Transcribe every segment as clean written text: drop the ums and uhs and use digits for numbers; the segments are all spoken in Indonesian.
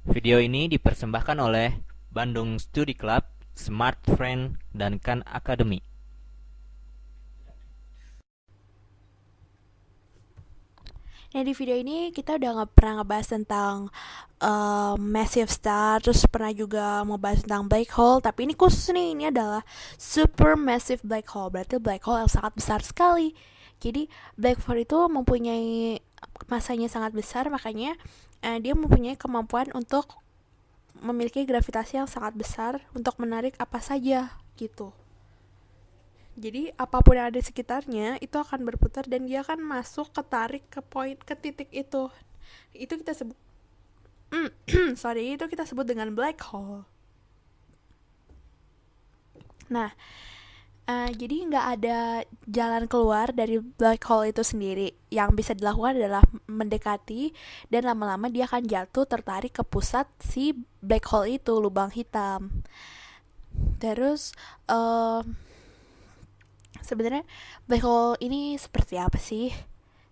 Video ini dipersembahkan oleh Bandung Studi Club, Smart Friend, dan Khan Academy. Nah, di video ini kita udah nggak pernah ngebahas tentang massive star, terus pernah juga mau bahas tentang black hole, tapi ini khusus nih, ini adalah super massive black hole, berarti black hole yang sangat besar sekali. Jadi black hole itu mempunyai masanya sangat besar, makanya dia mempunyai kemampuan untuk memiliki gravitasi yang sangat besar untuk menarik apa saja gitu. Jadi apapun yang ada di sekitarnya itu akan berputar dan dia akan masuk ketarik ke poin ke titik itu. Itu kita sebut sorry, itu kita sebut dengan black hole. Nah, jadi nggak ada jalan keluar dari black hole itu sendiri. Yang bisa dilakukan adalah mendekati dan lama-lama dia akan jatuh tertarik ke pusat si black hole itu, lubang hitam. Terus sebenarnya black hole ini seperti apa sih?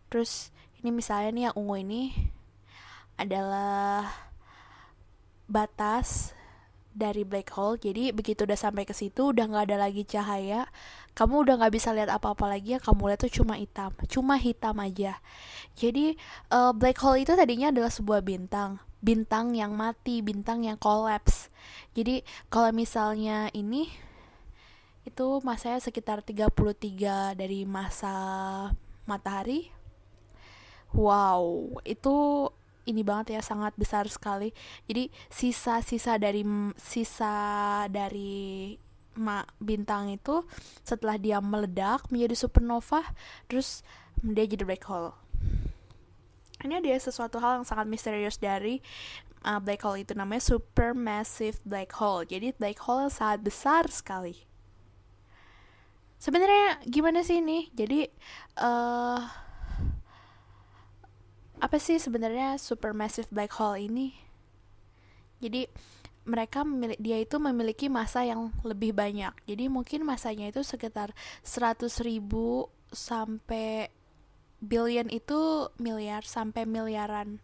Terus ini misalnya nih yang ungu ini adalah batas dari black hole. Jadi begitu udah sampai ke situ udah nggak ada lagi cahaya. Kamu udah nggak bisa lihat apa-apa lagi, yang kamu lihat tuh cuma hitam aja. Jadi black hole itu tadinya adalah sebuah bintang, bintang yang mati, bintang yang kolaps. Jadi kalau misalnya ini itu masanya sekitar 33 dari masa matahari. Wow, itu ini banget ya, sangat besar sekali. Jadi sisa dari bintang itu setelah dia meledak menjadi supernova, terus dia jadi black hole. Ini ada sesuatu hal yang sangat misterius dari black hole itu, namanya supermassive black hole. Jadi black hole yang sangat besar sekali. Sebenarnya gimana sih ini? Jadi apa sih sebenarnya supermassive black hole ini? Jadi dia itu memiliki massa yang lebih banyak. Jadi mungkin massanya itu sekitar 100.000 sampai billion, itu miliar sampai miliaran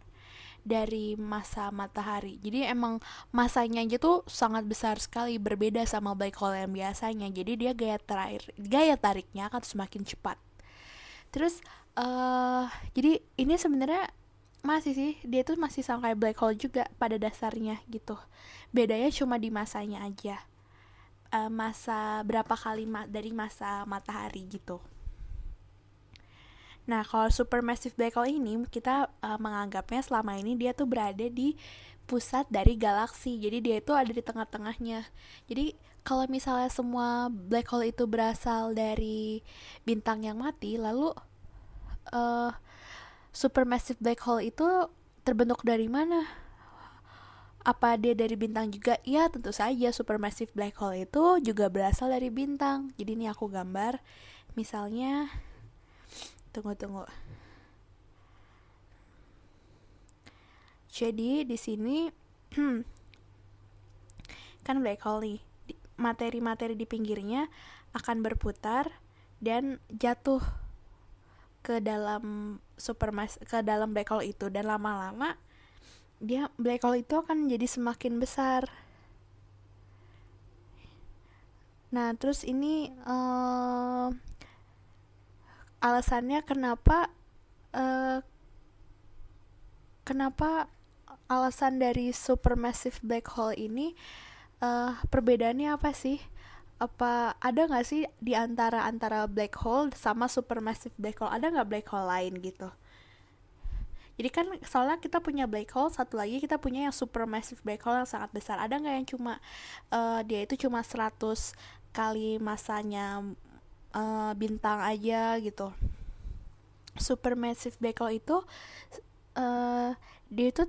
dari massa matahari. Jadi emang masanya aja tuh sangat besar sekali, berbeda sama black hole yang biasanya. Jadi dia gaya tariknya akan semakin cepat. Terus jadi ini sebenarnya masih sih, dia tuh masih sama kayak black hole juga pada dasarnya gitu. Bedanya cuma di masanya aja. Masa berapa kali dari masa matahari gitu. Nah, kalau supermassive black hole ini kita menganggapnya selama ini dia tuh berada di pusat dari galaksi. Jadi dia itu ada di tengah-tengahnya. Jadi kalau misalnya semua black hole itu berasal dari bintang yang mati, lalu uh, supermassive black hole itu terbentuk dari mana? Apa dia dari bintang juga? Ya, tentu saja supermassive black hole itu juga berasal dari bintang. Jadi ini aku gambar. Misalnya, tunggu. Jadi di sini kan black hole nih. Materi-materi di pinggirnya akan berputar dan jatuh ke dalam black hole itu, dan lama-lama dia black hole itu akan jadi semakin besar. Nah, terus ini alasannya uh, kenapa alasan dari supermassive black hole ini, perbedaannya apa sih? Apa ada nggak sih di antara black hole sama supermassive black hole? Ada nggak black hole lain gitu? Jadi kan soalnya kita punya black hole, satu lagi kita punya yang supermassive black hole yang sangat besar. Ada nggak yang cuma dia itu cuma 100 kali masanya bintang aja gitu? Supermassive black hole itu dia itu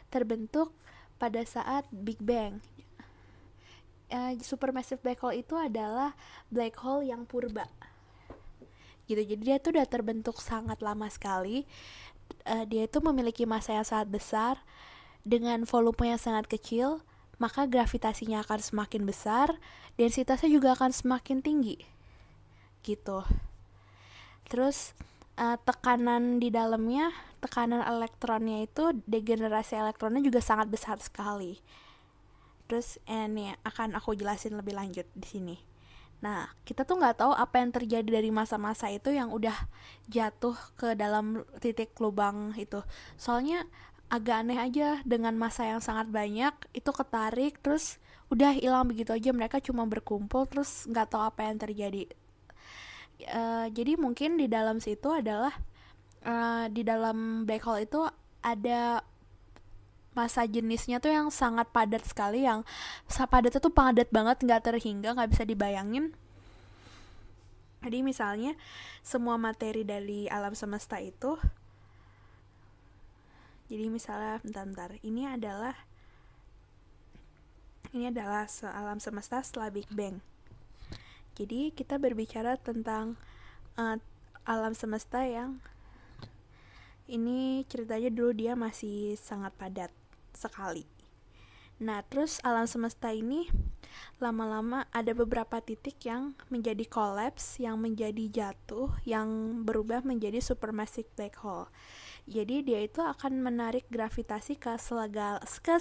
terbentuk pada saat Big Bang. Supermassive black hole itu adalah black hole yang purba gitu. Jadi dia tuh udah terbentuk sangat lama sekali. Dia itu memiliki massa yang sangat besar dengan volume yang sangat kecil, maka gravitasinya akan semakin besar, densitasnya juga akan semakin tinggi gitu. Terus tekanan di dalamnya, tekanan elektronnya itu, degenerasi elektronnya juga sangat besar sekali. Terus ini akan aku jelasin lebih lanjut di sini. Nah, kita tuh nggak tahu apa yang terjadi dari masa-masa itu yang udah jatuh ke dalam titik lubang itu. Soalnya agak aneh aja, dengan masa yang sangat banyak itu ketarik terus udah hilang begitu aja, mereka cuma berkumpul terus nggak tahu apa yang terjadi. Jadi mungkin di dalam situ adalah di dalam black hole itu ada masa jenisnya tuh yang sangat padat sekali, yang padatnya tuh padat banget, nggak terhingga, nggak bisa dibayangin. Jadi misalnya semua materi dari alam semesta itu, jadi misalnya bentar, ini adalah alam semesta setelah Big Bang. Jadi kita berbicara tentang alam semesta yang ini ceritanya dulu dia masih sangat padat sekali. Nah, terus alam semesta ini lama-lama ada beberapa titik yang menjadi collapse, yang menjadi jatuh, yang berubah menjadi supermassive black hole. Jadi dia itu akan menarik gravitasi ke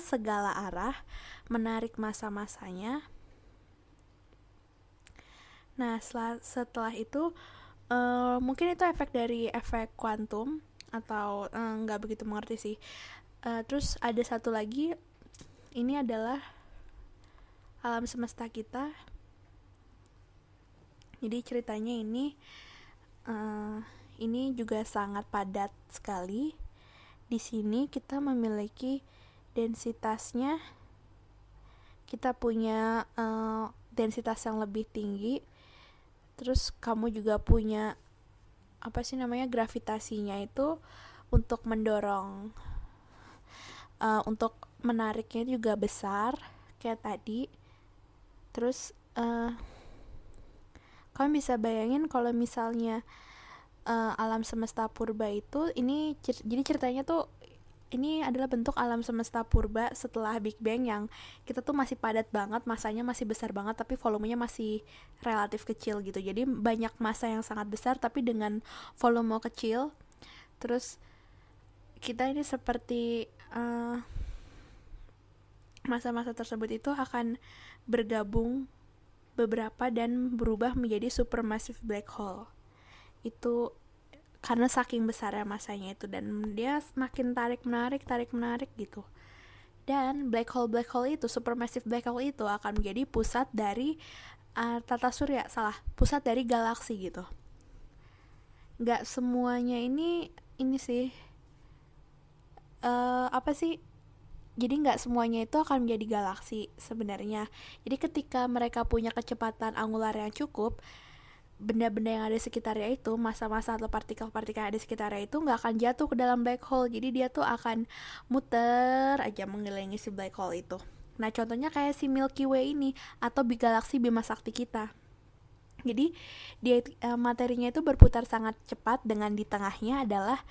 segala arah, menarik massa-massanya. Nah, setelah itu mungkin itu efek dari efek kuantum, atau nggak begitu mengerti sih. Terus ada satu lagi, ini adalah alam semesta kita. Jadi ceritanya ini juga sangat padat sekali. Di sini kita memiliki densitasnya, kita punya densitas yang lebih tinggi. Terus kamu juga punya gravitasinya itu untuk mendorong, untuk menariknya juga besar kayak tadi. Terus kamu bisa bayangin kalau misalnya alam semesta purba itu, ini jadi ceritanya tuh ini adalah bentuk alam semesta purba setelah Big Bang, yang kita tuh masih padat banget, masanya masih besar banget, tapi volumenya masih relatif kecil gitu. Jadi banyak massa yang sangat besar tapi dengan volume kecil. Terus kita ini seperti masa-masa tersebut itu akan bergabung beberapa dan berubah menjadi supermassive black hole. Itu karena saking besarnya masanya itu, dan dia semakin tarik menarik gitu. Dan black hole itu, supermassive black hole itu akan menjadi pusat dari pusat dari galaksi gitu. Nggak semuanya ini sih jadi nggak semuanya itu akan menjadi galaksi sebenarnya. Jadi ketika mereka punya kecepatan angular yang cukup, benda-benda yang ada di sekitarnya itu, massa-massa atau partikel-partikel yang ada di sekitarnya itu nggak akan jatuh ke dalam black hole. Jadi dia tuh akan muter aja mengelilingi si black hole itu. Nah, contohnya kayak si Milky Way ini atau galaksi Bima Sakti kita. Jadi dia materinya itu berputar sangat cepat, dengan di tengahnya adalah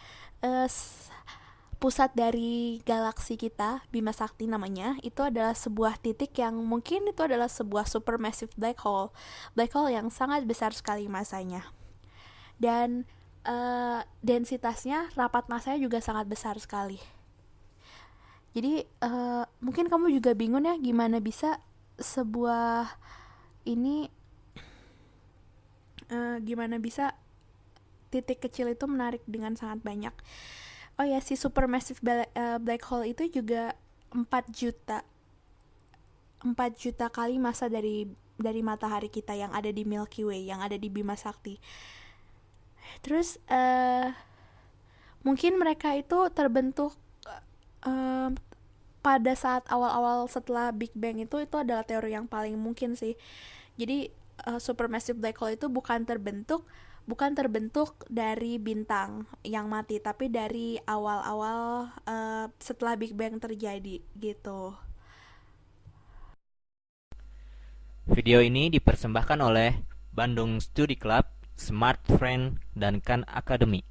pusat dari galaksi kita, Bima Sakti namanya. Itu adalah sebuah titik yang mungkin itu adalah sebuah supermassive black hole yang sangat besar sekali masanya. Dan densitasnya, rapat masanya juga sangat besar sekali. Jadi mungkin kamu juga bingung ya, gimana bisa sebuah ini gimana bisa titik kecil itu menarik dengan sangat banyak. Oh ya, si supermassive black hole itu juga 4 juta kali massa dari matahari kita yang ada di Milky Way, yang ada di Bima Sakti. Terus mungkin mereka itu terbentuk pada saat awal-awal setelah Big Bang. Itu adalah teori yang paling mungkin sih. Jadi supermassive black hole itu bukan terbentuk dari bintang yang mati, tapi dari awal-awal setelah Big Bang terjadi gitu. Video ini dipersembahkan oleh Bandung Studi Club, Smart Friend, dan Khan Academy.